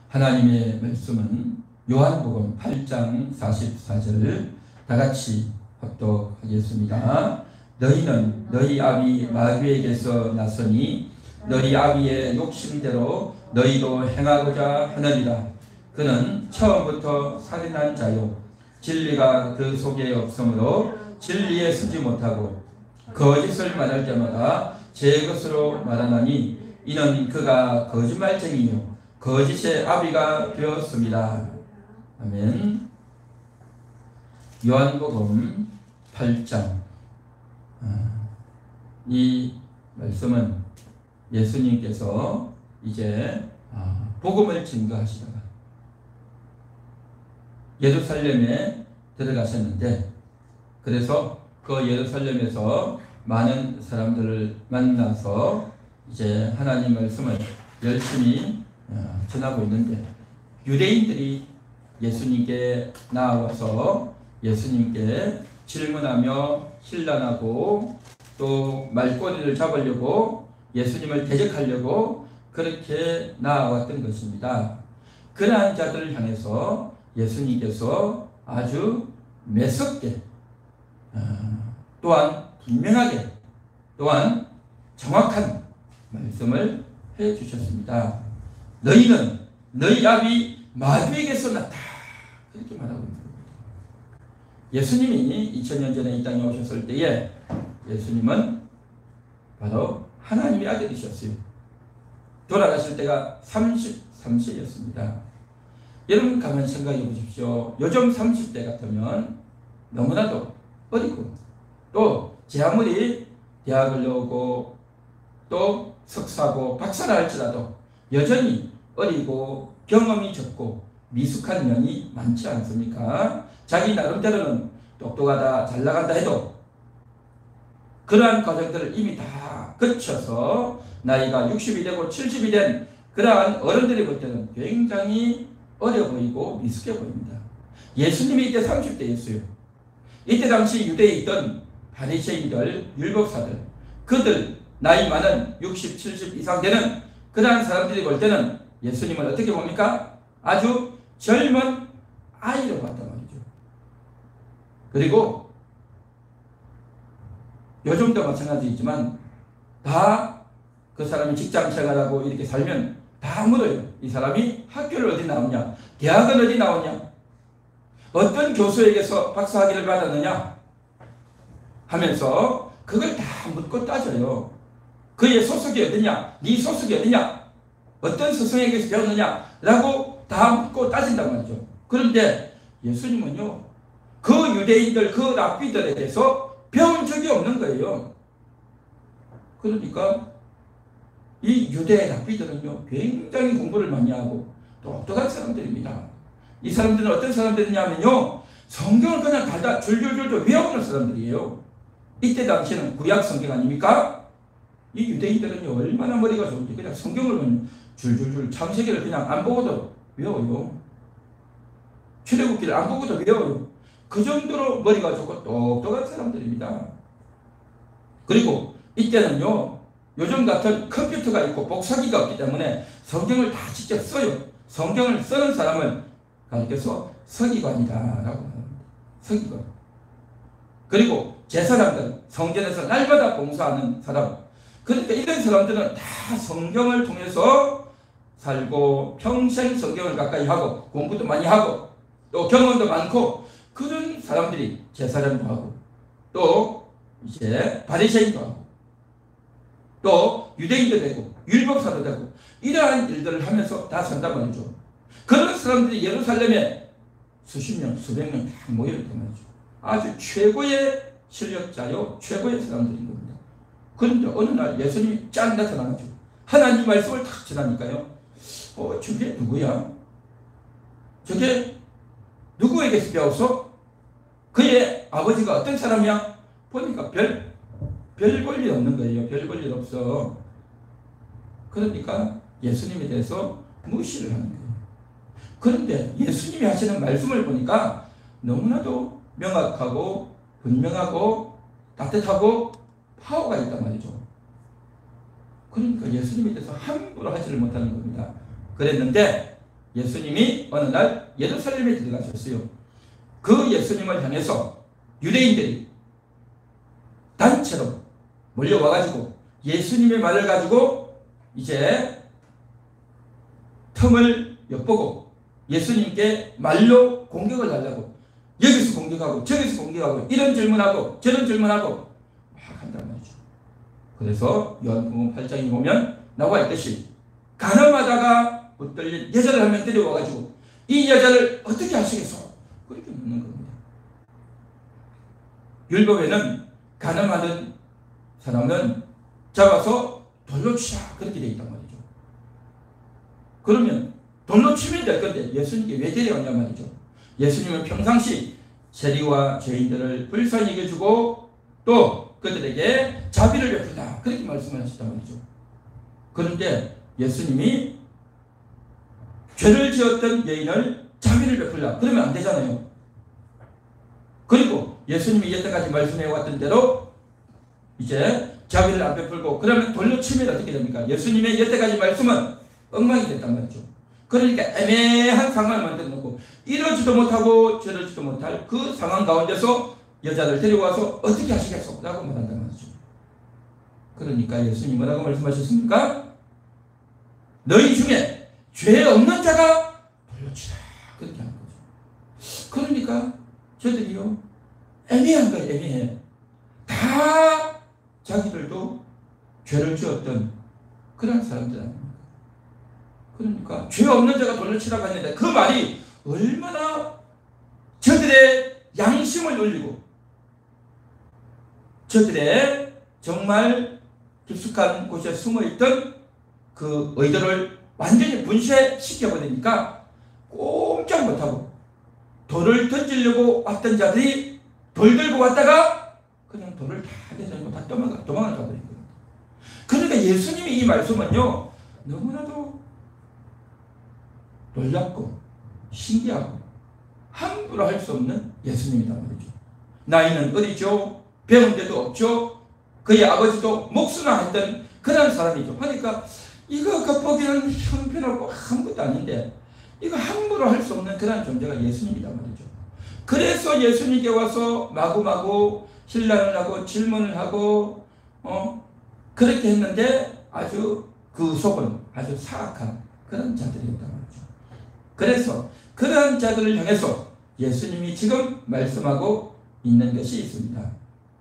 하나님의 말씀은 요한복음 8장 44절 다 같이 합독하겠습니다. 너희는 너희 아비 마귀에게서 났으니 너희 아비의 욕심대로 너희도 행하고자 하느니라. 그는 처음부터 살인한 자요 진리가 그 속에 없으므로 진리에 서지 못하고 거짓을 말할 때마다 제 것으로 말하나니 이는 그가 거짓말쟁이요 거짓의 아비가 되었습니다. 아멘. 요한복음 8장 이 말씀은 예수님께서 이제 복음을 증거하시다가 예루살렘에 들어가셨는데, 그래서 그 예루살렘에서 많은 사람들을 만나서 이제 하나님 말씀을 열심히 전하고 있는데, 유대인들이 예수님께 나와서 예수님께 질문하며 신란하고 또 말꼬리를 잡으려고 예수님을 대적하려고 그렇게 나아왔던 것입니다. 그러한 자들을 향해서 예수님께서 아주 매섭게 또한 분명하게 또한 정확한 말씀을 해주셨습니다. 너희는 너희 아비 마귀에게서 났다, 그렇게 말하고 있습니다. 예수님이 2000년 전에 이 땅에 오셨을 때에 예수님은 바로 하나님의 아들이셨어요. 돌아가실 때가 33세였습니다. 여러분 가만히 생각해 보십시오. 요즘 30대 같으면 너무나도 어리고, 또 제 아무리 대학을 나오고 또 석사고 박사를 할지라도 여전히 어리고 경험이 적고 미숙한 면이 많지 않습니까? 자기 나름대로는 똑똑하다 잘나간다 해도 그러한 과정들을 이미 다 거쳐서 나이가 60이 되고 70이 된 그러한 어른들이 볼 때는 굉장히 어려 보이고 미숙해 보입니다. 예수님이 이때 30대였어요. 이때 당시 유대에 있던 바리새인들, 율법사들, 그들 나이 많은 60, 70 이상 되는 그러한 사람들이 볼 때는 예수님을 어떻게 봅니까? 아주 젊은 아이로 봤단 말이죠. 그리고 요즘도 마찬가지이지만 다 그 사람이 직장 생활하고 이렇게 살면 다 물어요. 이 사람이 학교를 어디 나오냐? 대학은 어디 나오냐? 어떤 교수에게서 박사학위를 받았느냐? 하면서 그걸 다 묻고 따져요. 그의 소속이 어디냐? 네 소속이 어디냐? 어떤 스승에게서 배웠느냐? 라고 다 묻고 따진단 말이죠. 그런데 예수님은요, 그 유대인들, 그 랍비들에 대해서 배운 적이 없는 거예요. 그러니까 이 유대 랍비들은요, 굉장히 공부를 많이 하고 똑똑한 사람들입니다. 이 사람들은 어떤 사람들이냐면요, 성경을 그냥 달다 줄줄줄 외우는 사람들이에요. 이때 당시에는 구약 성경 아닙니까? 이 유대인들은요, 얼마나 머리가 좋은지 그냥 성경을 줄줄줄 창세기를 그냥 안 보고도 외워요. 출애굽기를 안 보고도 외워요. 그 정도로 머리가 좋고 똑똑한 사람들입니다. 그리고 이때는요, 요즘 같은 컴퓨터가 있고 복사기가 없기 때문에 성경을 다 직접 써요. 성경을 쓰는 사람을 가르쳐서 서기관이다라고 합니다. 서기관. 그리고 제사장들, 성전에서 날마다 봉사하는 사람. 그러니까 이런 사람들은 다 성경을 통해서 살고 평생 성경을 가까이 하고 공부도 많이 하고 또 경험도 많고, 그런 사람들이 제사장도 하고 또 이제 바리새인도 하고 또 유대인도 되고 율법사도 되고 이러한 일들을 하면서 다 산단 말이죠. 그런 사람들이 예루살렘에 수십 명, 수백 명 다 모여있단 말이죠. 아주 최고의 실력자요, 최고의 사람들인 겁니다. 그런데 어느 날 예수님이 짠 나타나죠. 하나님 말씀을 탁 전하니까요, 저게 누구야? 저게 누구에게서 배웠어? 그의 아버지가 어떤 사람이야? 보니까 별 볼 일 없는 거예요. 별 볼 일 없어. 그러니까 예수님에 대해서 무시를 하는 거예요. 그런데 예수님이 하시는 말씀을 보니까 너무나도 명확하고 분명하고 따뜻하고 파워가 있단 말이죠. 그러니까 예수님에 대해서 함부로 하지를 못하는 겁니다. 그랬는데 예수님이 어느 날 예루살렘에 들어가셨어요. 그 예수님을 향해서 유대인들이 단체로 몰려와가지고 예수님의 말을 가지고 이제 틈을 엿보고 예수님께 말로 공격을 하려고 여기서 공격하고 저기서 공격하고 이런 질문하고 저런 질문하고 막 한단 말이죠. 그래서 요한복음 8장에 보면 나와 있듯이 가늠하다가 붙들린 여자를 한 명 데려와가지고 이 여자를 어떻게 하시겠소? 그렇게 묻는 겁니다. 율법에는 가늠하는 사람은 잡아서 돌로 치자 그렇게 되어 있단 말이죠. 그러면 돌로 치면 될 건데 예수님께 왜 데려왔냐 말이죠. 예수님은 평상시 세리와 죄인들을 불쌍히 여겨주고 또 그들에게 자비를 베푼다 그렇게 말씀을 하셨단 말이죠. 그런데 예수님이 죄를 지었던 여인을 자비를 베풀라 그러면 안 되잖아요. 그리고 예수님이 여태까지 말씀해왔던 대로 이제 자비를 안 베풀고 그러면 돌로 치면 어떻게 됩니까? 예수님의 여태까지 말씀은 엉망이 됐단 말이죠. 그러니까 애매한 상황을 만들어 놓고 이러지도 못하고 저러지도 못할 그 상황 가운데서 여자를 데려와서 어떻게 하시겠소? 라고 말한단 말이죠. 그러니까 예수님 뭐라고 말씀하셨습니까? 너희 중에 죄 없는 자가 돌로 치라 그렇게 하는 거죠. 그러니까 저들이요 애매한 거예요. 애매해. 다 자기들도 죄를 지었던 그런 사람들 아닙니까? 그러니까 죄 없는 자가 돌로 치라고 했는데 그 말이 얼마나 저들의 양심을 울리고 저들의 정말 깊숙한 곳에 숨어있던 그 의도를 완전히 분쇄시켜버리니까 꼼짝 못하고 돌을 던지려고 왔던 자들이 돌 들고 왔다가 그냥 돌을 다 내려놓고 다 도망을 가버린 겁니다. 그러니까 예수님이 이 말씀은요 너무나도 놀랍고 신기하고 함부로 할 수 없는 예수님이다 말이죠. 나이는 어리죠. 배운 데도 없죠. 그의 아버지도 목수나 했던 그런 사람이죠. 그러니까 이거 겉보기는 형편없고 아무것도 아닌데 이거 함부로 할 수 없는 그런 존재가 예수님이다 말이죠. 그래서 예수님께 와서 마구마구 신랑을 하고 질문을 하고 그렇게 했는데 아주 그 속은 아주 사악한 그런 자들이었단 말이죠. 그래서 그런 자들을 향해서 예수님이 지금 말씀하고 있는 것이 있습니다.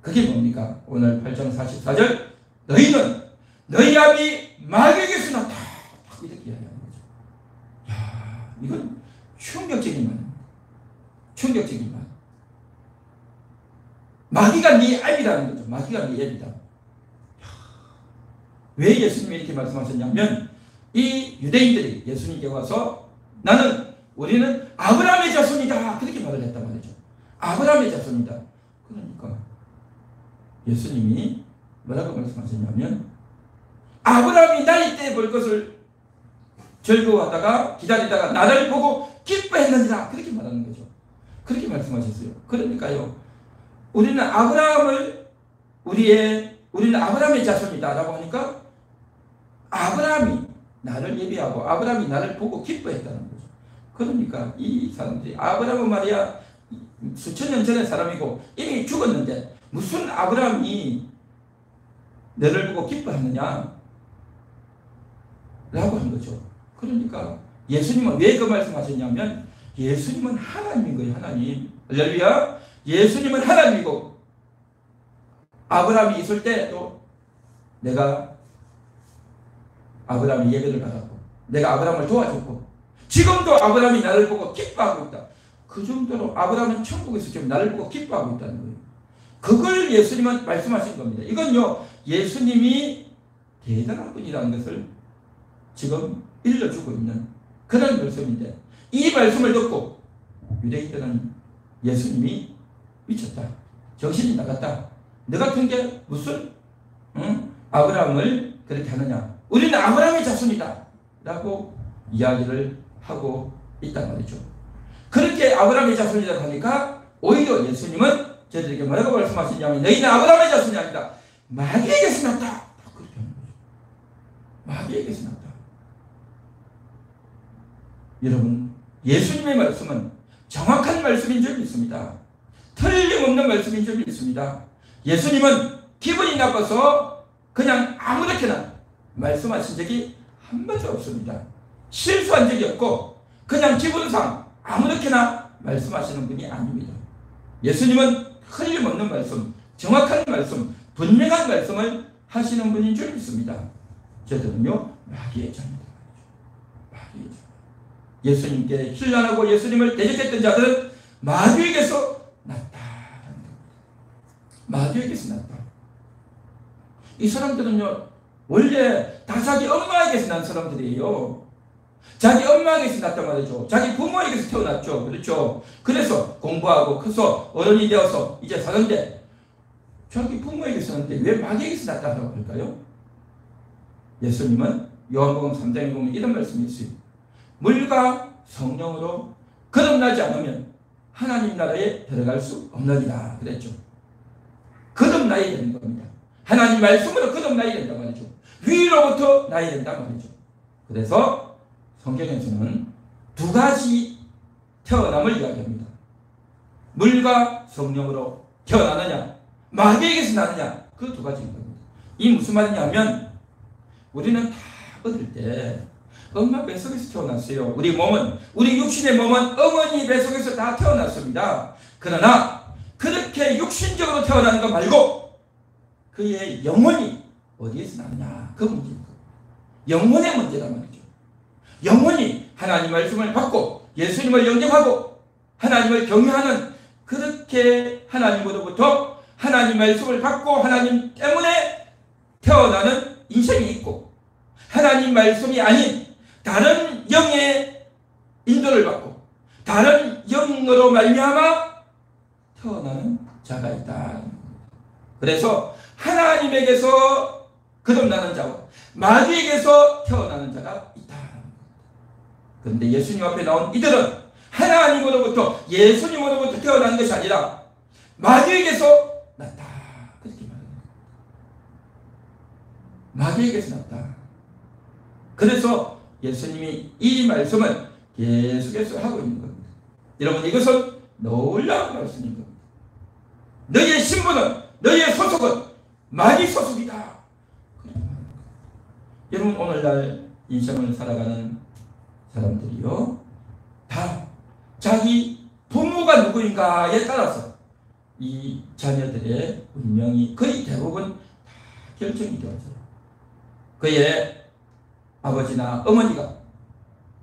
그게 뭡니까? 오늘 8장 44절 너희는 너희 아비 마귀에게서 났다 이렇게 이야기하는 거죠. 야, 이건 충격적인 말입니다. 충격적인 말. 마귀가 네 앱이라는 거죠. 마귀가 네 앱이다. 왜 예수님이 이렇게 말씀하셨냐면 이 유대인들이 예수님께 와서 우리는 아브라함의 자손이다 그렇게 말을 했단 말이죠. 아브라함의 자손이다. 그러니까 예수님이 뭐라고 말씀하셨냐면 아브라함이 나이 때 볼 것을 즐거워하다가 기다리다가 나를 보고 기뻐했느니라 그렇게 말하는 거죠. 그렇게 말씀하셨어요. 그러니까요 우리는 아브라함의 자손이다 라고 하니까 아브라함이 나를 예비하고 아브라함이 나를 보고 기뻐했다는 거죠. 그러니까 이 사람들이 아브라함은 말이야 수천 년 전의 사람이고 이미 죽었는데 무슨 아브라함이 너를 보고 기뻐하느냐 라고 한 거죠. 그러니까 예수님은 왜 그 말씀하셨냐면 예수님은 하나님인 거예요. 하나님. 할렐루야. 예수님은 하나님이고 아브라함이 있을 때도 내가 아브라함의 예배를 받았고 내가 아브라함을 도와줬고 지금도 아브라함이 나를 보고 기뻐하고 있다. 그 정도로 아브라함은 천국에서 지금 나를 보고 기뻐하고 있다는 거예요. 그걸 예수님은 말씀하신 겁니다. 이건요 예수님이 대단한 분이라는 것을 지금 일러주고 있는 그런 말씀인데 이 말씀을 듣고 유대인들은 예수님이 미쳤다. 정신이 나갔다. 너 같은 게 무슨 아브라함을 그렇게 하느냐. 우리는 아브라함의 자손이다. 라고 이야기를 하고 있단 말이죠. 그렇게 아브라함의 자손이라고 하니까 오히려 예수님은 저들에게 뭐라고 말씀하시냐면 너희는 아브라함의 자손이 아니다. 마귀에게서 났다. 그렇게 하는 거죠. 마귀에게서 났다. 여러분, 예수님의 말씀은 정확한 말씀인 줄 믿습니다. 틀림없는 말씀인 줄 믿습니다. 예수님은 기분이 나빠서 그냥 아무렇게나 말씀하신 적이 한 번도 없습니다. 실수한 적이 없고 그냥 기분상 아무렇게나 말씀하시는 분이 아닙니다. 예수님은 틀림없는 말씀, 정확한 말씀, 분명한 말씀을 하시는 분인 줄 믿습니다. 저들은요, 마귀의 자입니다. 마귀의 자. 예수님께 신뢰하고 예수님을 대적했던 자들은 마귀에게서 났다. 마귀에게서 났다. 이 사람들은요, 원래 다 자기 엄마에게서 난 사람들이에요. 자기 엄마에게서 났단 말이죠. 자기 부모에게서 태어났죠. 그렇죠. 그래서 공부하고 커서 어른이 되어서 이제 사는데 자기 부모에게서 났는데 왜 마귀에게서 났다고 할까요? 예수님은 요한복음 3장에 보면 이런 말씀이 있어요. 물과 성령으로 거듭나지 않으면 하나님 나라에 들어갈 수 없느니라 그랬죠. 거듭나야 되는 겁니다. 하나님 말씀으로 거듭나야 된단 말이죠. 위로부터 나야 된단 말이죠. 그래서 성경에서는 두 가지 태어남을 이야기합니다. 물과 성령으로 태어나느냐, 마귀에게서 나느냐, 그 두 가지인 겁니다. 이 무슨 말이냐면 우리는 다 어릴 때 엄마 뱃속에서 태어났어요. 우리 몸은, 우리 육신의 몸은 어머니 뱃속에서 다 태어났습니다. 그러나 그렇게 육신적으로 태어나는 것 말고 그의 영혼이 어디에서 나느냐, 그 문제입니다. 영혼의 문제란 말이죠. 영혼이 하나님 말씀을 받고 예수님을 영접하고 하나님을 경외하는, 그렇게 하나님으로부터 하나님 말씀을 받고 하나님 때문에 태어나는 인생이 있고, 하나님 말씀이 아닌 다른 영의 인도를 받고 다른 영으로 말미암아 태어나는 자가 있다. 그래서 하나님에게서 거듭나는 자와 마귀에게서 태어나는 자가 있다. 그런데 예수님 앞에 나온 이들은 하나님으로부터, 예수님으로부터 태어난 것이 아니라 마귀에게서 났다. 그렇게 말합니다. 마귀에게서 났다. 그래서 예수님이 이 말씀을 계속해서 하고 있는 겁니다. 여러분, 이것은 놀라운 말씀인 겁니다. 너희의 신분은, 너희의 소속은 마귀 소속이다. 여러분, 오늘날 인생을 살아가는 사람들이요, 다 자기 부모가 누구인가에 따라서 이 자녀들의 운명이 거의 대부분 다 결정이 되어져요. 그의 아버지나 어머니가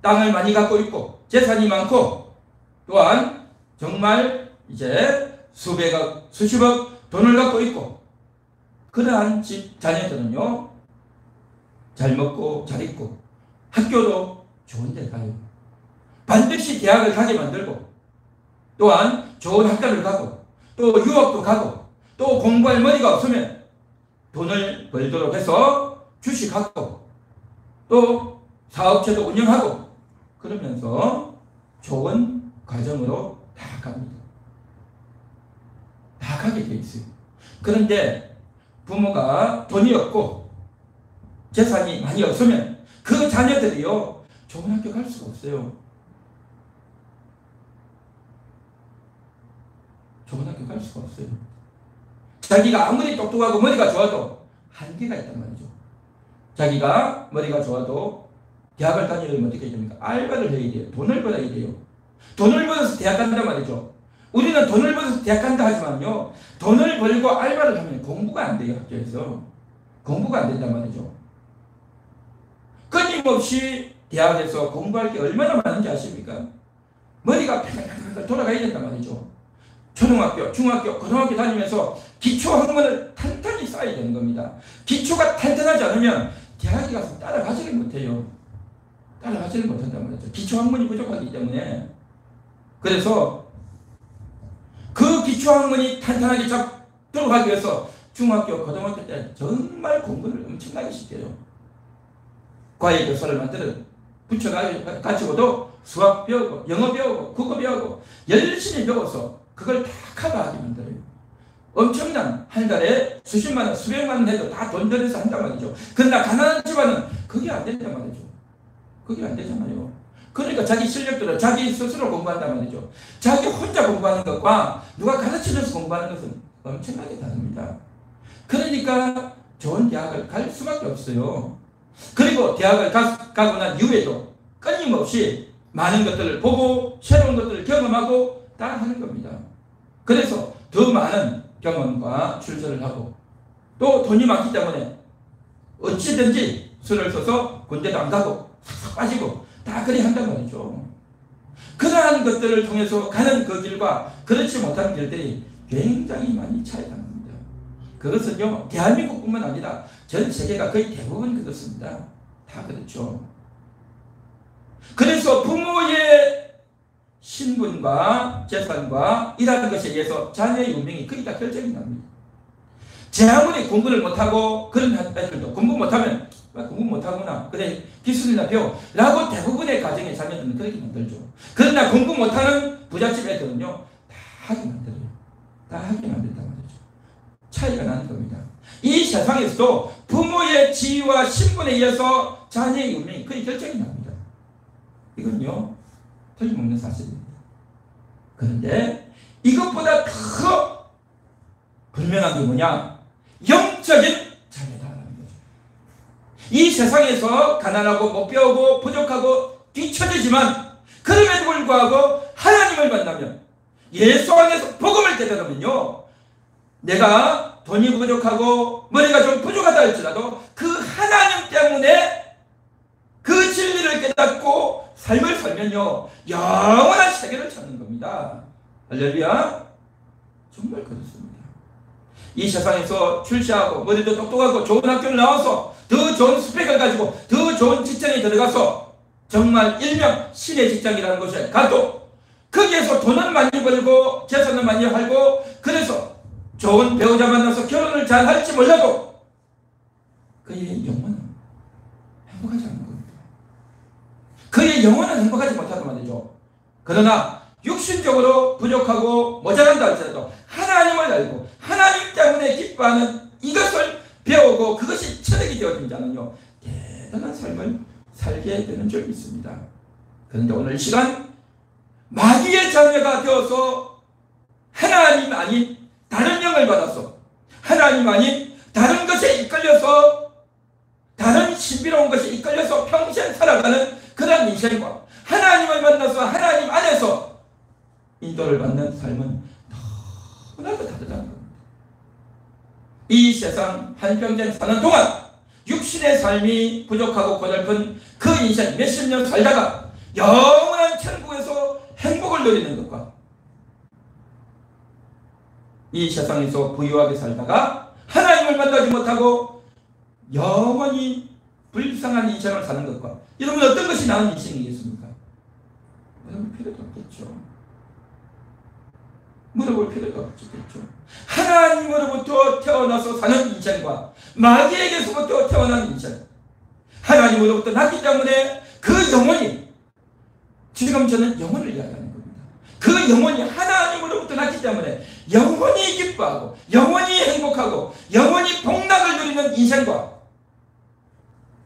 땅을 많이 갖고 있고 재산이 많고 또한 정말 이제 수백억, 수십억 돈을 갖고 있고, 그러한 집 자녀들은요, 잘 먹고 잘 입고 학교도 좋은 데 가요. 반드시 대학을 가게 만들고 또한 좋은 학교를 가고 또 유학도 가고 또 공부할 머리가 없으면 돈을 벌도록 해서 주식하고 또 사업체도 운영하고 그러면서 좋은 과정으로 다 갑니다. 다 가게 돼 있어요. 그런데 부모가 돈이 없고 재산이 많이 없으면 그 자녀들이요, 좋은 학교 갈 수가 없어요. 좋은 학교 갈 수가 없어요. 자기가 아무리 똑똑하고 머리가 좋아도 한계가 있단 말이죠. 자기가 머리가 좋아도 대학을 다니려면 어떻게 됩니까? 알바를 해야 돼요. 돈을 벌어야 돼요. 돈을 벌어서 대학 간단 말이죠. 우리는 돈을 벌어서 대학 간다 하지만요, 돈을 벌고 알바를 하면 공부가 안 돼요. 학교에서 공부가 안 된단 말이죠. 끊임없이 대학에서 공부할 게 얼마나 많은지 아십니까? 머리가 팽팽팽 돌아가야 된단 말이죠. 초등학교, 중학교, 고등학교 다니면서 기초 학문을 탄탄히 쌓아야 되는 겁니다. 기초가 탄탄하지 않으면 대학에 가서 따라가지를 못해요. 따라가지를 못한단 말이죠. 기초 학문이 부족하기 때문에. 그래서 그 기초 학문이 탄탄하게 잡도록 하기 위해서 중학교, 고등학교 때 정말 공부를 엄청나게 시켜요. 과외 교사를 만들어 붙여가지고도 수학 배우고 영어 배우고 국어 배우고 열심히 배워서 그걸 다 커버하게 만들어요. 엄청난 한 달에 수십만 원, 수백만 원 해도 다 돈 들여서 한단 말이죠. 그러나 가난한 집안은 그게 안 된단 말이죠. 그게 안 되잖아요. 그러니까 자기 실력대로 자기 스스로 공부한단 말이죠. 자기 혼자 공부하는 것과 누가 가르쳐줘서 공부하는 것은 엄청나게 다릅니다. 그러니까 좋은 대학을 갈 수밖에 없어요. 그리고 대학을 가고 난 이후에도 끊임없이 많은 것들을 보고 새로운 것들을 경험하고 다 하는 겁니다. 그래서 더 많은 경험과 출세를 하고 또 돈이 많기 때문에 어찌든지 수를 써서 군대도 안 가고 싹싹 빠지고 다 그리 한단 말이죠. 그러한 것들을 통해서 가는 그 길과 그렇지 못한 길들이 굉장히 많이 차이가 납니다. 그것은요, 대한민국뿐만 아니라 전 세계가 거의 대부분 그렇습니다. 다 그렇죠. 그래서 부모의 신분과 재산과 이라는 것에 의해서 자녀의 운명이 거의 다 결정이 납니다. 제 아무리 공부를 못하고 그런 아이들도 공부 못하면 공부 못하구나 그래 기술이나 배워 라고 대부분의 가정의 자녀들은 그렇게 만들죠. 그러나 공부 못하는 부잣집 애들은요 다 하게 만들어요. 다 하게 만든단 말이죠. 차이가 나는 겁니다. 이 세상에서도 부모의 지위와 신분에 의해서 자녀의 운명이 거의 결정이 납니다. 이건요 틀림없는 사실입니다. 그런데 이것보다 더 분명한 게 뭐냐? 영적인 자녀다라는 거죠. 이 세상에서 가난하고 못 배우고 부족하고 뒤처지지만 그럼에도 불구하고 하나님을 만나면 예수 안에서 복음을 깨달으면요 내가 돈이 부족하고 머리가 좀 부족하다 할지라도 그 하나님 때문에 그 진리를 깨닫고 삶을 살면요 영원한 세계를 찾는 겁니다. 할렐루야. 정말 그렇습니다. 이 세상에서 출세하고 머리도 똑똑하고 좋은 학교를 나와서 더 좋은 스펙을 가지고 더 좋은 직장에 들어가서 정말 일명 신의 직장이라는 곳에 가도 거기에서 돈은 많이 벌고 재산은 많이 하고 그래서 좋은 배우자 만나서 결혼을 잘 할지 몰라도 그의 영혼은 행복하지 않는 겁니다. 그의 영혼은 행복하지 못하단 말이죠. 그러나 육신적으로 부족하고 모자란다 할지라도 하나님을 알고 하나님 때문에 기뻐하는 이것을 배우고 그것이 체력이 되어진 자는요 대단한 삶을 살게 되는 줄 믿습니다. 그런데 오늘 이 시간 마귀의 자녀가 되어서 하나님 아닌 다른 영을 받아서 하나님 아닌 다른 것에 이끌려서 다른 신비로운 것에 이끌려서 평생 살아가는 그런 인생과 하나님을 만나서 하나님 안에서 인도를 받는 삶은 너무나도 다르다는 겁니다. 이 세상 한평생 사는 동안 육신의 삶이 부족하고 고달픈 그 인생 몇십 년 살다가 영원한 천국에서 행복을 누리는 것과 이 세상에서 부유하게 살다가 하나님을 만나지 못하고 영원히 불쌍한 인생을 사는 것과 여러분 어떤 것이 나은 인생이겠습니까? 여러분 필요도 없겠죠. 물어볼 필요가 없겠죠. 하나님으로부터 태어나서 사는 인생과 마귀에게서부터 태어난 인생 하나님으로부터 났기 때문에 그 영혼이 지금 저는 영혼을 이야기하는 겁니다. 그 영혼이 하나님으로부터 났기 때문에 영원히 기뻐하고 영원히 행복하고 영원히 복락을 누리는 인생과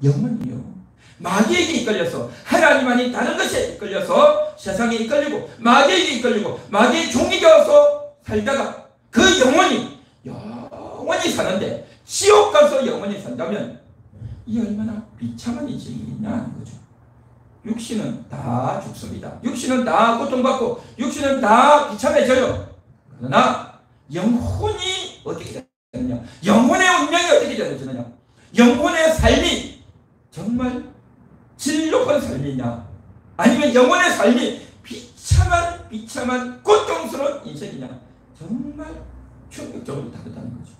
영혼이요 마귀에게 이끌려서 하나님 아닌 다른 것에 이끌려서 세상에 이끌리고 마귀에게 이끌리고 마귀의 종이 되어서 살다가 그 영혼이 영원히 사는데 지옥 가서 영원히 산다면 이 얼마나 비참한 인생이냐 하는 거죠. 육신은 다 죽습니다. 육신은 다 고통받고 육신은 다 비참해져요. 그러나 영혼이 어떻게 되느냐, 영혼의 운명이 어떻게 되느냐, 영혼의 삶이 정말 질 높은 삶이냐 아니면 영혼의 삶이 비참한 고통스러운 인생이냐 정말 충격적으로 다르다는 거죠.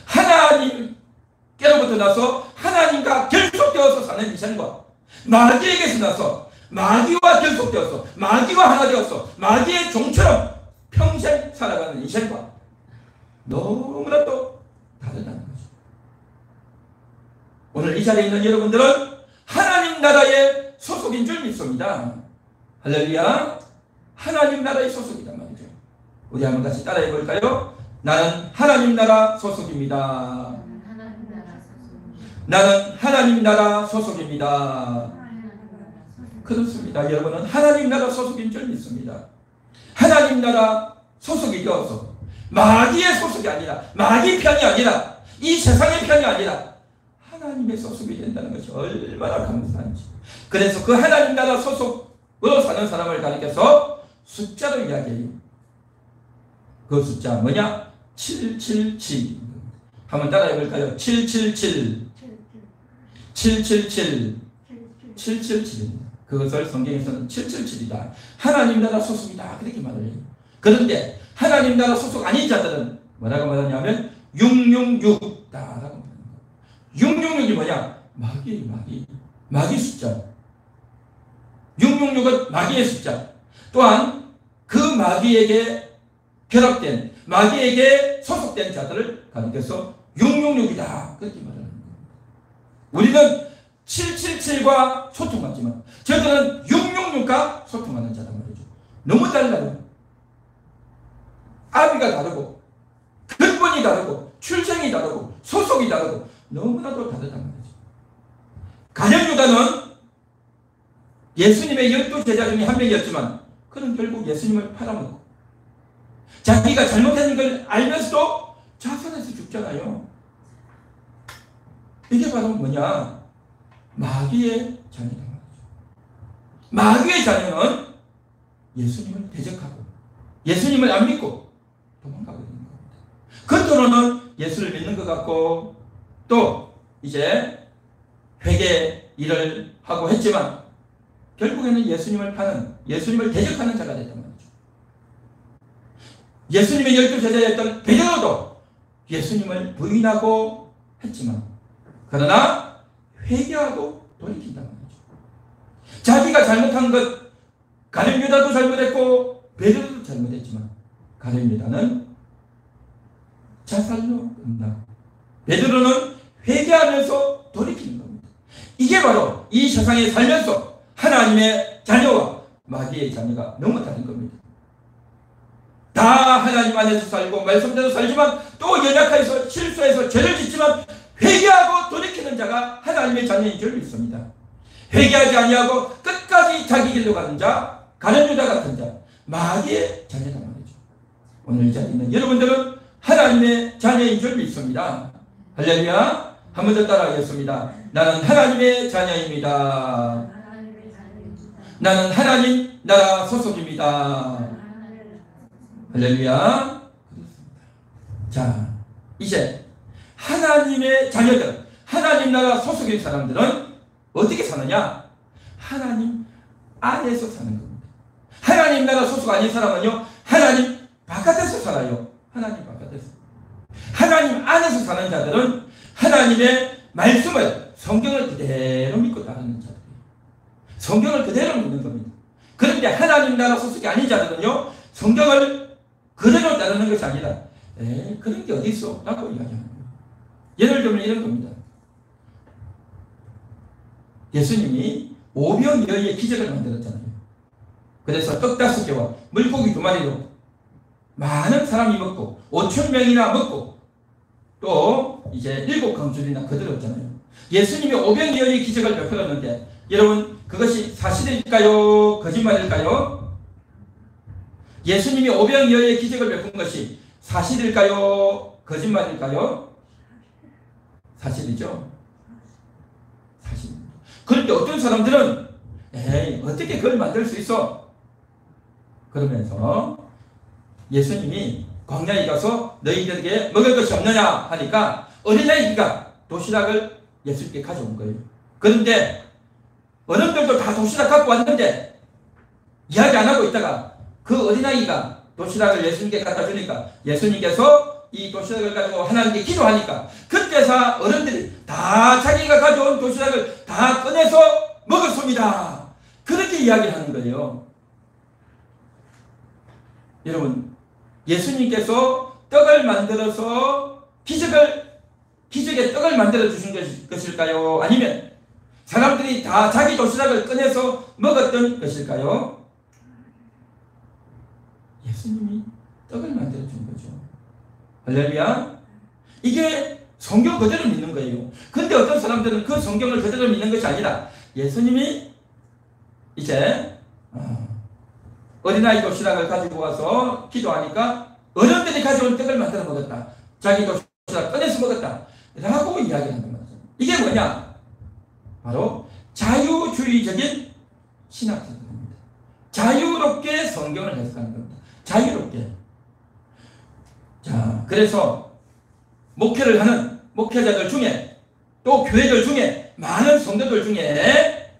하나님께로부터 나서 하나님과 결속되어서 사는 인생과 마귀에게서 나서 마귀와 결속되어서 마귀와 하나 되어서 마귀의 종처럼 평생 살아가는 인생과 너무나도 다르다는 거죠. 오늘 이 자리에 있는 여러분들은 하나님 나라의 소속인 줄 믿습니다. 할렐루야. 하나님 나라의 소속이란 말이죠. 우리 한번 같이 따라해 볼까요? 나는 하나님 나라 소속입니다. 나는 하나님 나라 소속입니다. 그렇습니다. 여러분은 하나님 나라 소속인 줄 믿습니다. 하나님 나라 소속이 되어서 마귀의 소속이 아니라, 마귀 편이 아니라, 이 세상의 편이 아니라 하나님의 소속이 된다는 것이 얼마나 감사한지. 그래서 그 하나님 나라 소속으로 사는 사람을 가리켜서 숫자로 이야기해요. 그 숫자 뭐냐? 777. 한번 따라해 볼까요? 777. 777. 777입니다. 그것을 성경에서는 777이다. 하나님 나라 소속이다. 그렇게 말을 해요. 그런데 하나님 나라 소속 아닌 자들은 뭐라고 말하냐면 666다라고 말합니다. 666이 뭐냐? 마귀. 마귀 숫자. 666은 마귀의 숫자. 또한 그 마귀에게 결합된, 마귀에게 소속된 자들을 가리켜서 666이다. 그렇게 말하는 겁니다. 우리는 777과 소통하지만 저들은 666과 소통하는 자란 말이죠. 너무 달라요. 아비가 다르고 근본이 다르고 출생이 다르고 소속이 다르고 너무나도 다르단 말이죠. 가룟유다는 예수님의 12제자 중에 한 명이었지만 그는 결국 예수님을 팔아먹고 자기가 잘못했는 걸 알면서도 자살해서 죽잖아요. 이게 바로 뭐냐? 마귀의 자녀다 말이죠. 마귀의 자녀는 예수님을 대적하고 예수님을 안 믿고 도망가고 있는 겁니다. 겉으로는 예수를 믿는 것 같고 또 이제 회개 일을 하고 했지만 결국에는 예수님을 파는, 예수님을 대적하는 자가 됐단 말이죠. 예수님의 12제자였던 베드로도 예수님을 부인하고 했지만 그러나 회개하고 돌이킨단 말이죠. 자기가 잘못한 것, 가룟유다도 잘못했고 베드로도 잘못했지만 가룟유다는 자살로 끝나 베드로는 회개하면서 돌이키는 겁니다. 이게 바로 이 세상에 살면서 하나님의 자녀와 마귀의 자녀가 너무 다른 겁니다. 다 하나님 안에서 살고 말씀대로 살지만 또 연약해서 실수해서 죄를 짓지만 회개하고 돌이키는 자가 하나님의 자녀인 줄 믿습니다. 회개하지 아니하고 끝까지 자기 길로 가는 자, 가룟유다 같은 자, 마귀의 자녀란 말이죠. 오늘 이 자리에 있는 여러분들은 하나님의 자녀인 줄 믿습니다. 할렐루야. 한 번 더 따라하겠습니다. 나는 하나님의 자녀입니다. 나는 하나님 나라 소속입니다. 할렐루야. 자, 이제 하나님의 자녀들, 하나님 나라 소속인 사람들은 어떻게 사느냐? 하나님 안에서 사는 겁니다. 하나님 나라 소속 아닌 사람은요, 하나님 바깥에서 살아요. 하나님 바깥에서. 하나님 안에서 사는 자들은 하나님의 말씀을, 성경을 그대로 믿고 따르는 자들이에요. 성경을 그대로 믿는 겁니다. 그런데 하나님 나라 소속이 아닌 자들은요, 성경을 그대로 따르는 것이 아니라 그런 게 어디 있어? 라고 이야기하는 거예요. 예를 들면 이런 겁니다. 예수님이 오병이어의 기적을 만들었잖아요. 그래서 떡 5개와 물고기 2마리로 많은 사람이 먹고 5,000명이나 먹고 또 이제 7강줄이나 거들었잖아요. 예수님이 오병이어의 기적을 베풀었는데 여러분 그것이 사실일까요? 거짓말일까요? 예수님이 오병이어의 기적을 베푼 것이 사실일까요? 거짓말일까요? 사실이죠. 사실입니다. 그런데 어떤 사람들은 어떻게 그걸 만들 수 있어? 그러면서 예수님이 광야에 가서 너희들에게 먹을 것이 없느냐 하니까 어린아이가 도시락을 예수님께 가져온 거예요. 그런데 어른들도 다 도시락 갖고 왔는데 이야기 안 하고 있다가 그 어린아이가 도시락을 예수님께 갖다 주니까 예수님께서 이 도시락을 가지고 하나님께 기도하니까 그때서 어른들이 다 자기가 가져온 도시락을 다 꺼내서 먹었습니다. 그렇게 이야기하는 거예요. 여러분, 예수님께서 떡을 만들어서 기적의 떡을 만들어 주신 것일까요? 아니면 사람들이 다 자기 도시락을 꺼내서 먹었던 것일까요? 예수님이 떡을 만들어준 거죠. 할렐루야. 이게 성경 그대로 믿는 거예요. 근데 어떤 사람들은 그 성경을 그대로 믿는 것이 아니라 예수님이 이제 어린아이 도시락을 가지고 와서 기도하니까 어른들이 가져온 떡을 만들어 먹었다. 자기 도시락 꺼내서 먹었다. 라고 이야기한단 말이죠. 이게 뭐냐? 바로 자유주의적인 신학자들입니다. 자유롭게 성경을 해석하는 겁니다. 자유롭게. 자, 그래서 목회를 하는 목회자들 중에 또 교회들 중에 많은 성도들 중에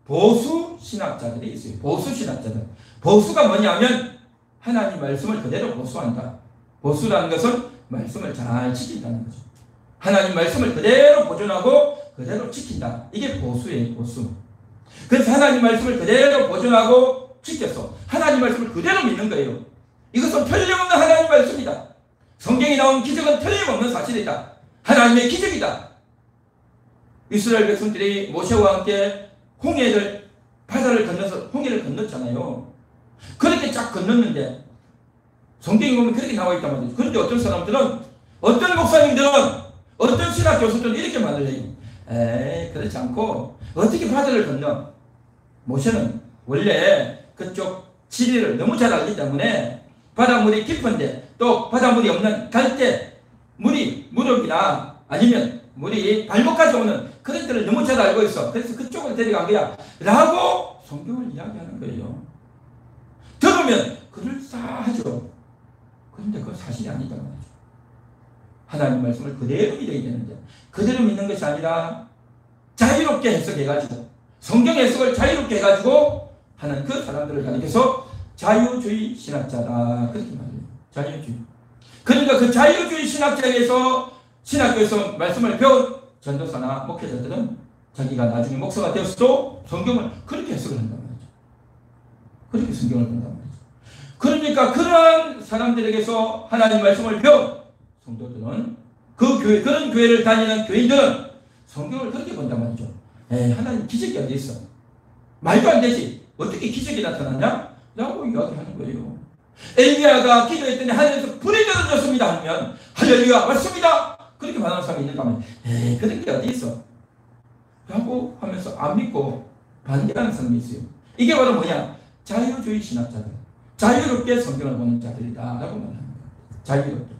보수 신학자들이 있어요. 보수 신학자들. 보수가 뭐냐면 하나님 말씀을 그대로 보수한다. 보수라는 것은 말씀을 잘 지킨다는 거죠. 하나님 말씀을 그대로 보존하고 그대로 지킨다. 이게 보수예요. 보수. 그래서 하나님 말씀을 그대로 보존하고 지켜서 하나님 말씀을 그대로 믿는 거예요. 이것은 틀림없는 하나님 말씀이다. 성경에 나온 기적은 틀림없는 사실이다. 하나님의 기적이다. 이스라엘 백성들이 모세와 함께 홍해를 바다를 건너서 홍해를 건넜잖아요. 그렇게 쫙 건넜는데 성경에 보면 그렇게 나와 있단 말이죠. 그런데 어떤 사람들은, 어떤 목사님들은, 어떤 신학 교수들은 이렇게 말을 해요. 그렇지 않고 어떻게 바다를 건너? 모세는 원래 그쪽 지리를 너무 잘 알기 때문에 바닷물이 깊은데 또 바닷물이 없는 갈대 물이 무릎이나 아니면 물이 발목까지 오는 그런 데를 너무 잘 알고 있어. 그래서 그쪽으로 데려간 거야 라고 성경을 이야기하는 거예요. 들으면 그럴싸하죠. 그런데 그건 사실이 아니단 말이죠. 하나님 말씀을 그대로 믿어야 되는데 그대로 믿는 것이 아니라 자유롭게 해석해가지고 성경 해석을 자유롭게 해가지고 하는 그 사람들을 가리켜서 자유주의 신학자다 그렇게 말해요. 자유주의. 그러니까 그 자유주의 신학자에서 신학교에서 말씀을 배운 전도사나 목회자들은 자기가 나중에 목사가 되었어도 성경을 그렇게 해석을 한단 말이죠. 그렇게 성경을 본단 말이죠. 그러니까 그러한 사람들에게서 하나님 말씀을 배운 성도들은 그 교회, 그런 교회를 다니는 교인들은 성경을 그렇게 본단 말이죠. 하나님 기적이 어디 있어? 말도 안 되지. 어떻게 기적이 나타나냐? 라고 이야기하는 거예요. 엘리야가 기도했더니 하늘에서 불이 떨어졌습니다 하면 할렐루야 맞습니다. 그렇게 말하는 사람이 있는가 하면 그런 게 어디 있어? 라고 하면서 안 믿고 반대하는 사람이 있어요. 이게 바로 뭐냐? 자유주의 신학자들. 자유롭게 성경을 보는 자들이다 라고 말합니다. 자유롭게.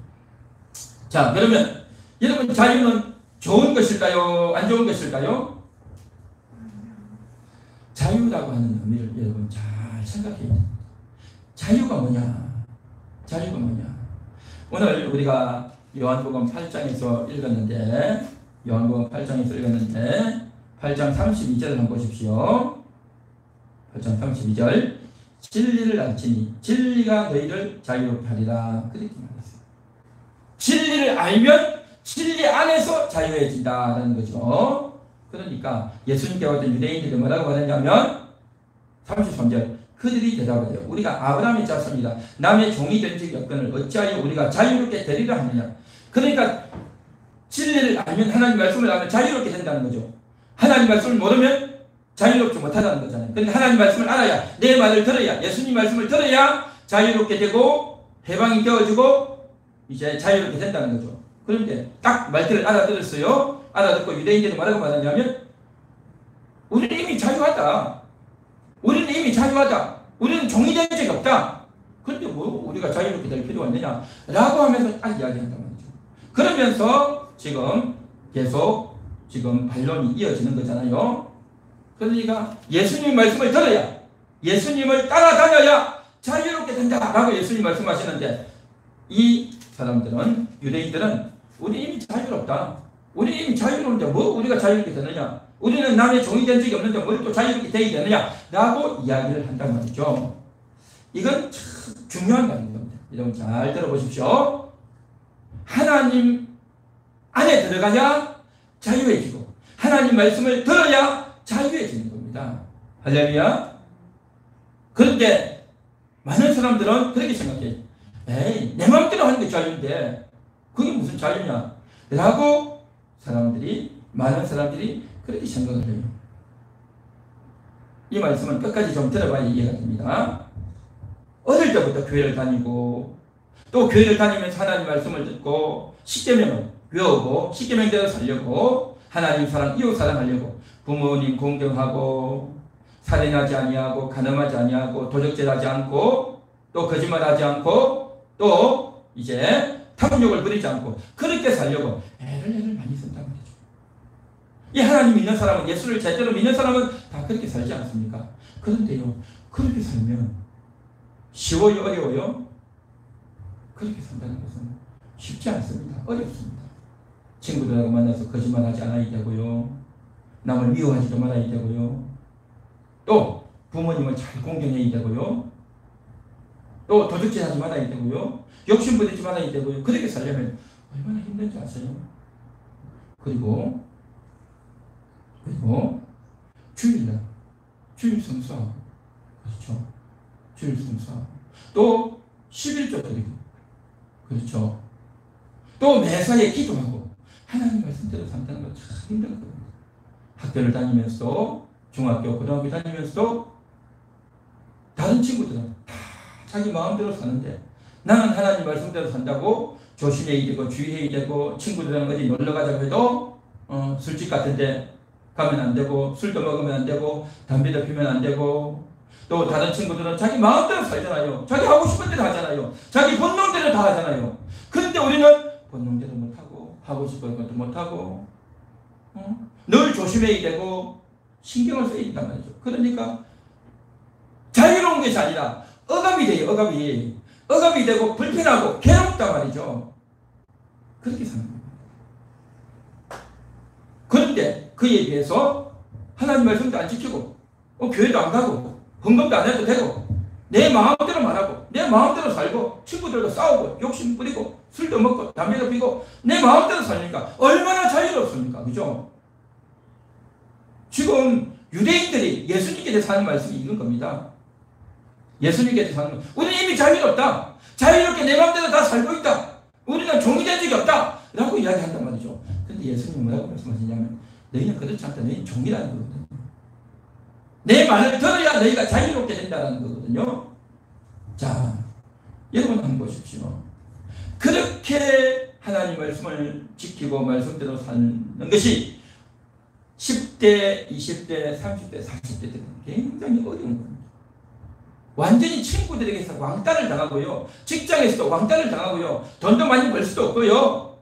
자, 그러면 여러분 자유는 좋은 것일까요? 안 좋은 것일까요? 자유라고 하는 의미를 여러분 잘 생각해야 됩니다. 자유가 뭐냐? 자유가 뭐냐? 오늘 우리가 요한복음 8장에서 읽었는데 8장 32절을 한번 보십시오. 8장 32절 진리를 알지니 진리가 너희를 자유롭게 하리라 그렇게 말했어요. 진리를 알면 진리 안에서 자유해진다는 거죠. 그러니까 예수님께 왔던 유대인들이 뭐라고 하느냐면 33절 그들이 대답하되 우리가 아브라함의 자손이라 남의 종이 된 적이 없거늘 어찌하여 우리가 자유롭게 되리라 하느냐. 그러니까 진리를 알면 하나님 말씀을 알면 자유롭게 된다는 거죠. 하나님 말씀을 모르면 자유롭지 못하다는 거잖아요. 그러니까 하나님 말씀을 알아야 내 말을 들어야 예수님 말씀을 들어야 자유롭게 되고 해방이 되어지고 이제 자유롭게 된다는 거죠. 그런데 딱 말들을 알아들었어요. 알아듣고 유대인들이 뭐라고 말하냐면 우리는 이미 자유하다. 우리는 이미 자유하다. 우리는 종이 된 적이 없다. 그런데 뭐 우리가 자유롭게 될 필요가 있느냐 라고 하면서 딱 이야기한단 말이죠. 그러면서 지금 계속 지금 반론이 이어지는 거잖아요. 그러니까 예수님 말씀을 들어야 예수님을 따라다녀야 자유롭게 된다라고 예수님 말씀하시는데 이 사람들은 유대인들은 우리 이미 자유롭다. 우리 이미 자유로운데 뭐 우리가 자유롭게 되느냐. 우리는 남의 종이 된 적이 없는데 뭘 또 자유롭게 되게 되느냐 라고 이야기를 한단 말이죠. 이건 참 중요한 말입니다. 여러분 잘 들어보십시오. 하나님 안에 들어가야 자유해지고 하나님 말씀을 들어야 자유해지는 겁니다. 할렐루야. 그런데 많은 사람들은 그렇게 생각해요. 에이, 내 마음대로 하는 게 자유인데 그게 무슨 자유냐 라고 많은 사람들이 그렇게 생각을 해요. 이 말씀은 끝까지 좀 들어봐야 이해가 됩니다. 어릴 때부터 교회를 다니고 또 교회를 다니면서 하나님 말씀을 듣고 십계명을 외우고 십계명대로 살려고 하나님 사랑, 이웃 사랑하려고 부모님 공경하고 살인하지 아니하고 간음하지 아니하고 도적질하지 않고 또 거짓말하지 않고 또 이제 탐욕을 부리지 않고 그렇게 살려고 애를 많이 쓴단 말이죠. 이 하나님 믿는 사람은, 예수를 제대로 믿는 사람은 다 그렇게 살지 않습니까? 그런데요, 그렇게 살면 쉬워요, 어려워요? 그렇게 산다는 것은 쉽지 않습니다. 어렵습니다. 친구들하고 만나서 거짓말하지 않아야 되고요, 남을 미워하지도 말아야 되고요, 또 부모님을 잘 공경해야 되고요, 또 도둑질하지 말아야 되고요, 욕심부리지 말아야 되고요. 그렇게 살려면 얼마나 힘든지 아세요? 그리고 주일날 주일 성수하고, 그렇죠? 주일 성수하고 또 11조 드리고, 그렇죠? 또 매사에 기도하고 하나님 말씀대로 산다는 건 참 힘들거든요. 학교를 다니면서도, 중학교, 고등학교 다니면서도 다른 친구들은 다 자기 마음대로 사는데 나는 하나님 말씀대로 산다고 조심해야 되고 주의해야 되고, 친구들이랑 어디 놀러 가자고 해도 술집 같은데 가면 안 되고, 술도 먹으면 안 되고, 담배도 피면 안 되고, 또 다른 친구들은 자기 마음대로 살잖아요. 자기 하고 싶은 대로 하잖아요. 자기 본능대로 다 하잖아요. 그런데 우리는 본능대로 못하고 하고 싶은 것도 못하고 늘 조심해야 되고 신경을 써야 된단 말이죠. 그러니까 자유로운 것이 아니라 억압이 돼요. 억압이 되고 불편하고 괴롭단 말이죠. 그렇게 사는 겁니다. 그런데 그에 비해서 하나님 말씀도 안 지키고 교회도 안 가고 헌금도 안 해도 되고 내 마음대로 말하고 내 마음대로 살고 친구들도 싸우고 욕심 부리고 술도 먹고 담배도 피고 내 마음대로 살니까 얼마나 자유롭습니까? 그죠? 지금 유대인들이 예수님께서 하는 말씀이 이건 겁니다. 예수님께서 하는 거, 우리는 이미 자유롭다, 자유롭게 내 마음대로 다 살고 있다, 우리는 종이 된 적이 없다 라고 이야기한단 말이죠. 근데 예수님은 뭐라고 말씀하시냐면 너희는 그렇지 않다, 너희는 종이라는 거거든요. 내 말을 들어야 너희가 자유롭게 된다는 거거든요. 자, 여러분 한번 보십시오. 그렇게 하나님 말씀을 지키고 말씀대로 사는 것이 10대, 20대, 30대, 40대 때는 굉장히 어려운 겁니다. 완전히 친구들에게서 왕따를 당하고요, 직장에서도 왕따를 당하고요, 돈도 많이 벌 수도 없고요,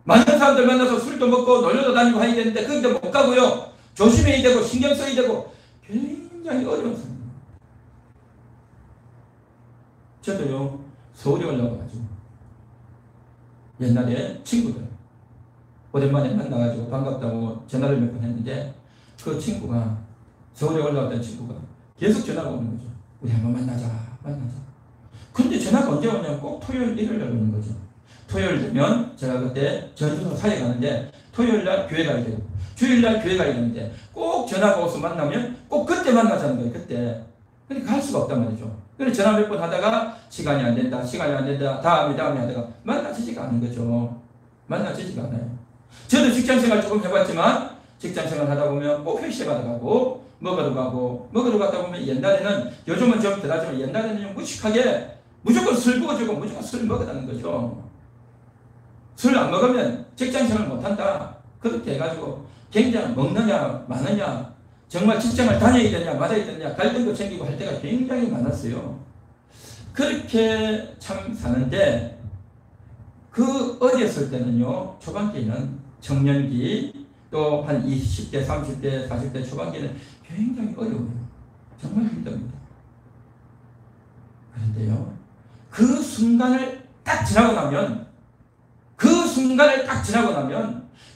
많은 사람들 만나서 술도 먹고 놀러도 다니고 해야 되는데 거기도 못 가고요, 조심해야 되고 신경 써야 되고 굉장히 어려운 상황입니다. 저도요, 서울에 올라가가지고 옛날에 친구들 오랜만에 만나가지고 반갑다고 전화를 몇 번 했는데 그 친구가, 서울에 올라왔던 친구가 계속 전화가 오는 거죠. 우리 한번 만나자. 근데 전화가 언제 오냐면 꼭 토요일, 일요일 날 오는 거죠. 토요일 되면 제가 그때 전주로 사회 가는데 토요일 날 교회 가야 되고 주일 날 교회 가야 되는데 꼭 전화가 와서 만나면 꼭 그때 만나자는 거예요. 그때. 그러니까 갈 수가 없단 말이죠. 그래서 전화 몇 번 하다가 시간이 안 된다, 다음에 하다가 만나지지가 않은 거죠. 만나지지가 않아요. 저도 직장생활 조금 해봤지만 직장생활 하다 보면 꼭 회식에 받아가고 먹으러 가다 보면 옛날에는, 요즘은 좀 덜하지만 옛날에는 무식하게 무조건 술 부어주고 무조건 술 먹으라는 거죠. 술 안 먹으면 직장생활 못한다, 그렇게 해가지고 굉장히 먹느냐 마느냐, 정말 직장을 다녀야 되냐 말아야 되냐 갈등도 생기고 할 때가 굉장히 많았어요. 그렇게 참 사는데 그 어렸을 때는요, 초반기는 청년기, 또 한 20대, 30대, 40대 초반기는 굉장히 어려워요. 정말 힘듭니다. 그런데요, 그 순간을 딱 지나고 나면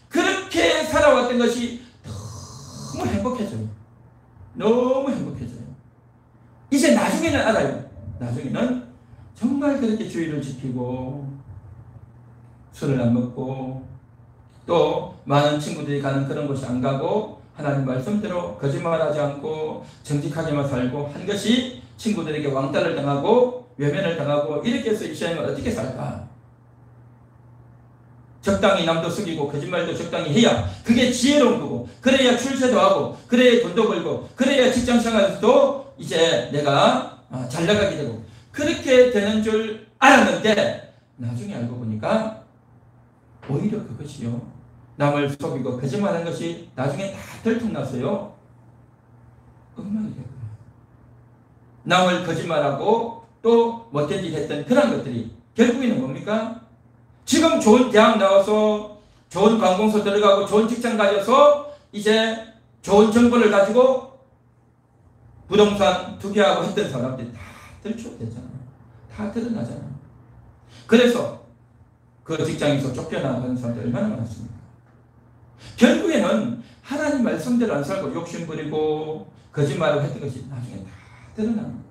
그렇게 살아왔던 것이 너무 행복해져요. 너무 행복해져요. 이제 나중에는 알아요. 나중에는 정말 그렇게 주의를 지키고 술을 안 먹고 또 많은 친구들이 가는 그런 곳이 안 가고 하나님 말씀대로 거짓말하지 않고 정직하게만 살고 한 것이 친구들에게 왕따를 당하고 외면을 당하고 이렇게 해서 이 시간에 어떻게 살까? 적당히 남도 속이고 거짓말도 적당히 해야 그게 지혜로운 거고, 그래야 출세도 하고, 그래야 돈도 벌고, 그래야 직장생활에서도 이제 내가 잘 나가게 되고, 그렇게 되는 줄 알았는데 나중에 알고 보니까 오히려 그것이요, 남을 속이고 거짓말하는 것이 나중에 다 들통났어요. 엉망이 되고요. 남을 거짓말하고 또 못된 짓 했던 그런 것들이 결국에는 뭡니까? 지금 좋은 대학 나와서 좋은 관공서 들어가고 좋은 직장 가져서 이제 좋은 정보를 가지고 부동산 투기하고 했던 사람들이 다 들추어졌잖아요. 다 드러나잖아요. 그래서 그 직장에서 쫓겨나가는 사람들 얼마나 많습니까? 결국에는 하나님 말씀대로 안 살고 욕심부리고 거짓말을 했던 것이 나중에 다 드러나는 겁니다.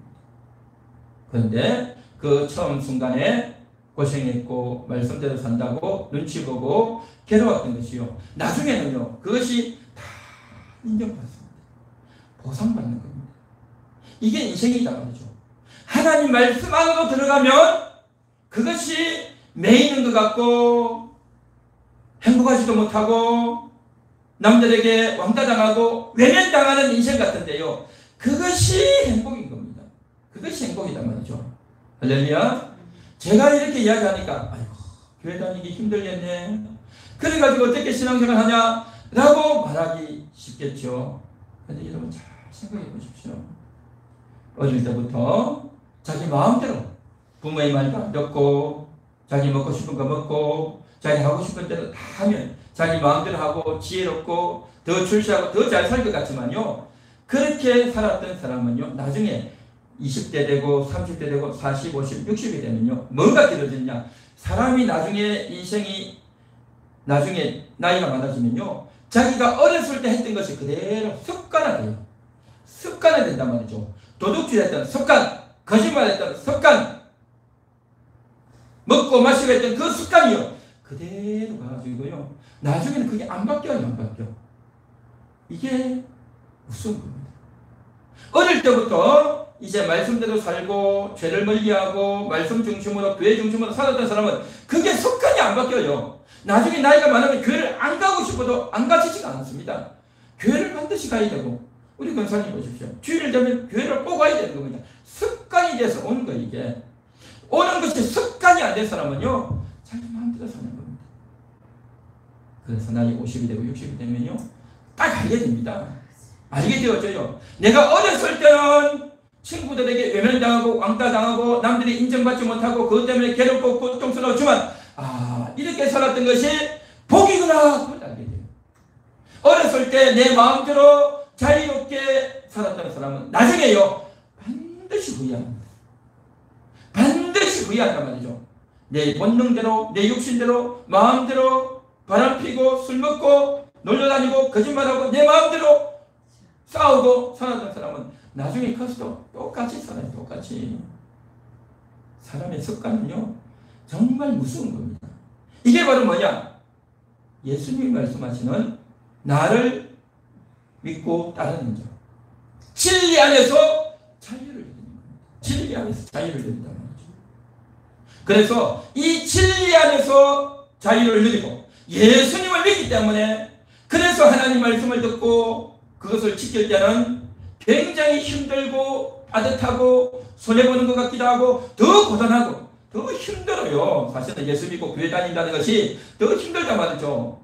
그런데 그 처음 순간에 고생했고 말씀대로 산다고 눈치 보고 괴로웠던 것이요, 나중에는요 그것이 다 인정받습니다. 보상받는 겁니다. 이게 인생이다 말이죠. 하나님 말씀 안으로 들어가면 그것이 매이는 것 같고 행복하지도 못하고 남들에게 왕따당하고 외면당하는 인생 같은데요, 그것이 행복인 겁니다. 그것이 행복이단 말이죠. 할렐루야. 제가 이렇게 이야기하니까 아이고 교회 다니기 힘들겠네, 그래가지고 어떻게 신앙생활 하냐라고 말하기 쉽겠죠. 그런데 여러분 잘 생각해 보십시오. 어릴 때부터 자기 마음대로 부모의 말도 안 듣고 자기 먹고 싶은 거 먹고 자기 하고 싶은 대로 다 하면 자기 마음대로 하고 지혜롭고 더 출세하고 더 잘 살 것 같지만요, 그렇게 살았던 사람은요 나중에 20대 되고 30대 되고 40, 50, 60이 되면요 뭐가 길어졌냐, 사람이 나중에 인생이 나중에 나이가 많아지면요 자기가 어렸을 때 했던 것이 그대로 습관화돼요. 습관화된단 말이죠. 도둑질 했던 습관, 거짓말 했던 습관, 먹고 마시고 했던 그 습관이요 그대로 가가지고요 나중에는 그게 안 바뀌어요. 안 바뀌어. 이게 무서운 겁니다. 어릴 때부터 이제 말씀대로 살고 죄를 멀리하고 말씀 중심으로 교회 중심으로 살았던 사람은 그게 습관이 안 바뀌어요. 나중에 나이가 많으면 교회를 안 가고 싶어도 안 가지지가 않습니다. 교회를 반드시 가야 되고, 우리 권사님 보십시오. 주일을 되면 교회를 꼭 가야 되는 겁니다. 습관이 돼서 오는 거예요. 이게 오는 것이 습관이 안 된 사람은요 자기 마음대로 사는 겁니다. 그래서 나이 50이 되고 60이 되면요 딱 알게 됩니다. 알게 되어져요. 내가 어렸을 때는 친구들에게 외면당하고 왕따당하고 남들이 인정받지 못하고 그것 때문에 괴롭고 고통스러웠지만 이렇게 살았던 것이 복이구나, 그걸 알게 돼요. 어렸을 때 내 마음대로 자유롭게 살았던 사람은 나중에요 반드시 후회합니다. 반드시 후회한단 말이죠. 내 본능대로 내 육신대로 마음대로 바람피고 술 먹고 놀러다니고 거짓말하고 내 마음대로 싸우고 살았던 사람은 나중에 커서도 똑같이 살아요. 똑같이. 사람의 습관은요 정말 무서운 겁니다. 이게 바로 뭐냐, 예수님이 말씀하시는 나를 믿고 따르는 자, 진리 안에서 자유를 누리는 겁니다. 진리 안에서 자유를 누린다는 거죠. 그래서 이 진리 안에서 자유를 누리고 예수님을 믿기 때문에, 그래서 하나님 말씀을 듣고 그것을 지킬 때는 굉장히 힘들고 빠듯하고 손해보는 것 같기도 하고 더 고단하고 더 힘들어요. 사실은 예수 믿고 교회 다닌다는 것이 더 힘들단 말이죠.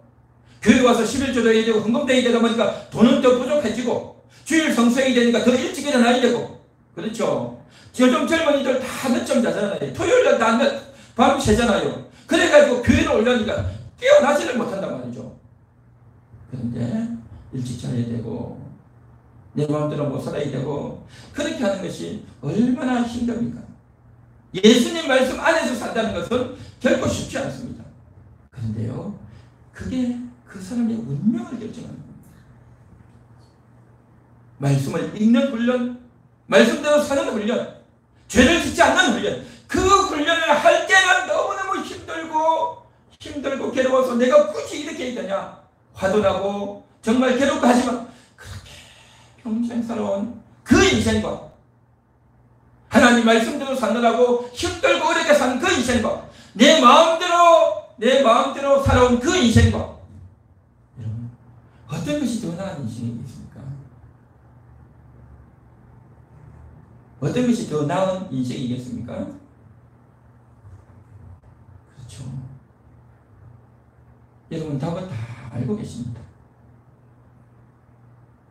교회 와서 11조도 해야 되고 헌금도 해야 되다 보니까 돈은 더 부족해지고 주일 성수해야 되니까 더 일찍 일어나야 되고, 그렇죠. 요즘 젊은이들 다 늦잠 자잖아요. 토요일날 다 밤 새잖아요. 그래가지고 교회를 오려니까 깨어나지를 못한단 말이죠. 그런데 일찍 자야 되고 내 마음대로 못 살아야 되고 그렇게 하는 것이 얼마나 힘듭니까? 예수님 말씀 안에서 산다는 것은 결코 쉽지 않습니다. 그런데요 그게 그 사람의 운명을 결정하는 겁니다. 말씀을 읽는 훈련, 말씀대로 사는 훈련, 죄를 짓지 않는 훈련, 그 훈련을 할 때는 너무너무 힘들고 괴로워서 내가 굳이 이렇게 해야 되냐 화도 나고 정말 괴롭고 하지만 그렇게 평생 살아온 그 인생과 하나님 말씀대로 사느라고 힘들고 어렵게 사는 그 인생과 내 마음대로 살아온 그 인생과, 여러분 어떤 것이 더 나은 인생이겠습니까? 어떤 것이 더 나은 인생이겠습니까? 여러분 답은 다 알고 계십니다.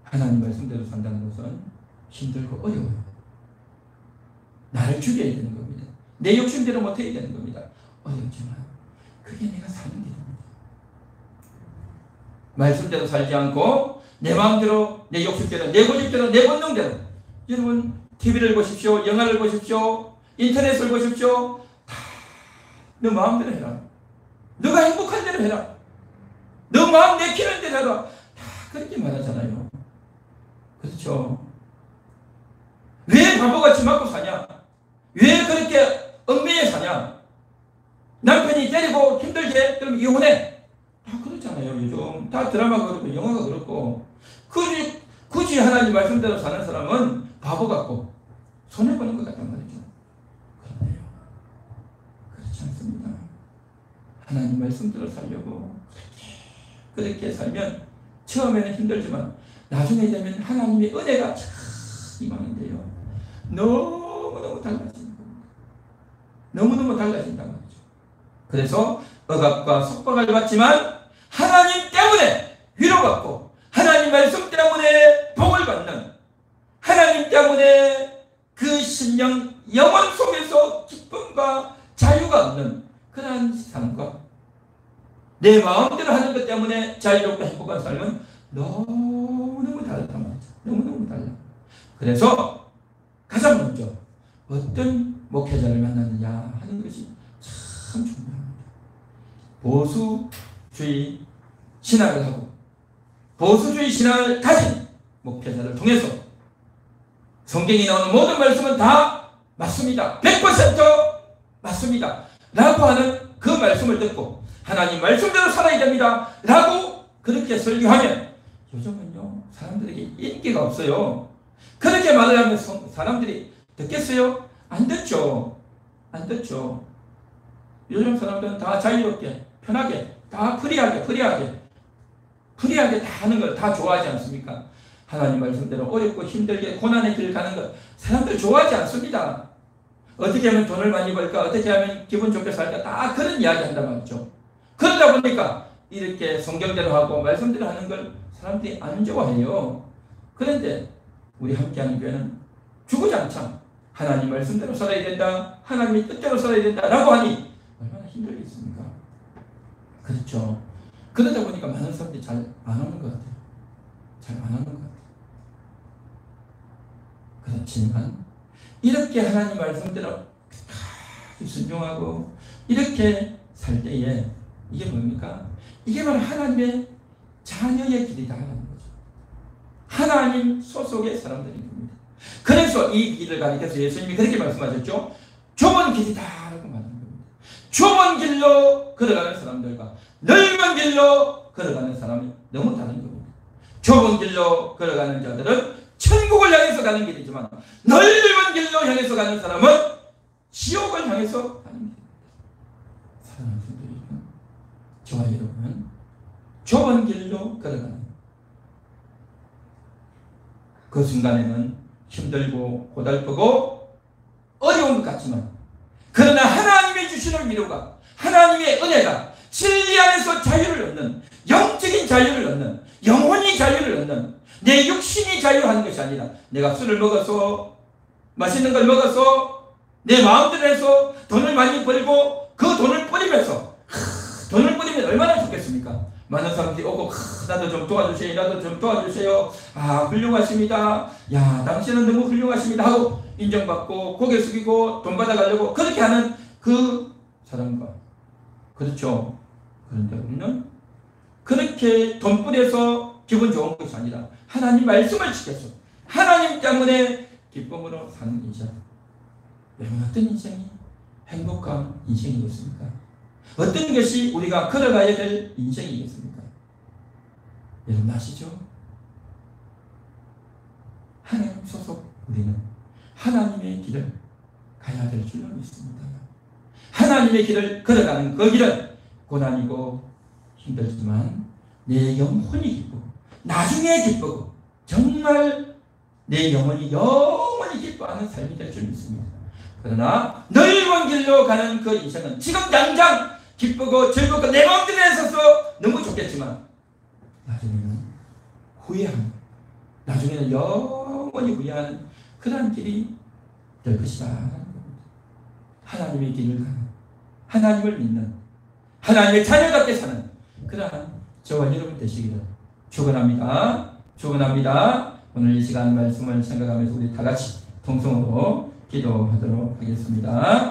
하나님 말씀대로 산다는 것은 힘들고 어려워요. 나를 죽여야 되는 겁니다. 내 욕심대로 못해야 되는 겁니다. 어렵지만 그게 내가 사는 길입니다. 말씀대로 살지 않고 내 마음대로, 내 욕심대로, 내 고집대로, 내 본능대로. 여러분 TV를 보십시오. 영화를 보십시오. 인터넷을 보십시오. 다 너 마음대로 해라. 너가 행복한 대로 해라. 너 마음 내키는 대로 해라. 다 그렇게 말하잖아요. 그렇죠? 왜 바보같이 맞고 사냐? 왜 그렇게 얽매여 사냐? 남편이 때리고 힘들게 그럼 이혼해. 다 그렇잖아요. 요즘 다 드라마가 그렇고 영화가 그렇고. 굳이 하나님 말씀대로 사는 사람은 바보 같고 손해보는 것 같단 말이죠. 그런데요, 그렇지 않습니다. 하나님 말씀대로 살려고 그렇게 살면 처음에는 힘들지만 나중에 되면 하나님의 은혜가 참 임하는데요, 너무너무 달라지는 겁니다. 너무너무 달라진단 말이죠. 그래서 억압과 속박을 받지만 하나님 때문에 위로받고 하나님 말씀 때문에 복을 받는, 하나님 때문에 그 신령 영혼 속에서 기쁨과 자유가 얻는 그러한 삶과 내 마음대로 하는 것 때문에 자유롭고 행복한 삶은 너무너무 다르단 말이죠. 너무너무 달라. 그래서 가장 먼저 어떤 목회자를 만나느냐 하는 것이 참 중요합니다. 보수주의 신학을 하고 보수주의 신앙을 가진 목회자를 통해서 성경이 나오는 모든 말씀은 다 맞습니다. 100% 맞습니다. 라고 하는 그 말씀을 듣고 하나님 말씀대로 살아야 됩니다. 라고 그렇게 설교하면 요즘은요, 사람들에게 인기가 없어요. 그렇게 말을 하면 사람들이 듣겠어요? 안 듣죠. 안 듣죠. 요즘 사람들은 다 자유롭게, 편하게, 다 프리하게 다 하는 걸 다 좋아하지 않습니까? 하나님 말씀대로 어렵고 힘들게 고난의 길 가는 것 사람들 좋아하지 않습니다. 어떻게 하면 돈을 많이 벌까? 어떻게 하면 기분 좋게 살까? 다 그런 이야기 한단 말이죠. 그러다 보니까 이렇게 성경대로 하고 말씀대로 하는 걸 사람들이 안 좋아해요. 그런데 우리 함께하는 교회는 주구장창 하나님 말씀대로 살아야 된다, 하나님의 뜻대로 살아야 된다 라고 하니 얼마나 힘들겠습니까? 그렇죠. 그러다 보니까 많은 사람들이 잘 안 하는 것 같아요. 잘 안 하는 것 같아요. 그렇지만 이렇게 하나님 말씀대로 순종하고 이렇게 살 때에 이게 뭡니까? 이게 바로 하나님의 자녀의 길이다 하는 거죠. 하나님 소속의 사람들인 겁니다. 그래서 이 길을 가리켜서 예수님이 그렇게 말씀하셨죠. 좁은 길이다 라고 말하는 겁니다. 좁은 길로 걸어가는 사람들과 넓은 길로 걸어가는 사람이 너무 다른 겁니다. 좁은 길로 걸어가는 자들은 천국을 향해서 가는 길이지만 넓은 길로 향해서 가는 사람은 지옥을 향해서 가는 길입니다. 사랑하는 성도 여러분, 저와 여러분은 좁은 길로 걸어가는 그 순간에는 힘들고 고달프고 어려운 것 같지만 그러나 하나님이 주시는 위로가, 하나님의 은혜가 진리 안에서 자유를 얻는, 영적인 자유를 얻는, 영혼이 자유를 얻는, 내 육신이 자유하는 것이 아니라 내가 술을 먹어서 맛있는 걸 먹어서 내 마음대로 해서 돈을 많이 벌고 그 돈을 뿌리면서 돈을 뿌리면 얼마나 좋겠습니까? 많은 사람들이 오고 나도 좀 도와주세요, 나도 좀 도와주세요, 아 훌륭하십니다, 야 당신은 너무 훌륭하십니다 하고 인정받고 고개 숙이고 돈 받아가려고 그렇게 하는 그 사람과, 그렇죠. 그런데 우리는 그렇게 돈 뿌려서 기분 좋은 것이 아니라 하나님 말씀을 지켜서 하나님 때문에 기쁨으로 사는 인생. 여러분 어떤 인생이 행복한 인생이겠습니까? 어떤 것이 우리가 걸어가야 될 인생이겠습니까? 여러분 아시죠? 하나님 소속 우리는 하나님의 길을 가야 될 줄로 믿습니다. 하나님의 길을 걸어가는 그 길은 고난이고 힘들지만 내 영혼이 기쁘고 나중에 기쁘고 정말 내 영혼이 영원히 기뻐하는 삶이 될 줄 믿습니다. 그러나 넓은 길로 가는 그 인생은 지금 당장 기쁘고 즐겁고 내 마음대로 했었어 너무 좋겠지만 나중에는 후회하는, 나중에는 영원히 후회하는 그러한 길이 될 것이다. 하나님의 길을 가는, 하나님을 믿는, 하나님의 자녀답게 사는 그러한 저와 여러분 되시기를 축원합니다. 축원합니다. 오늘 이 시간 말씀을 생각하면서 우리 다 같이 통성으로 기도하도록 하겠습니다.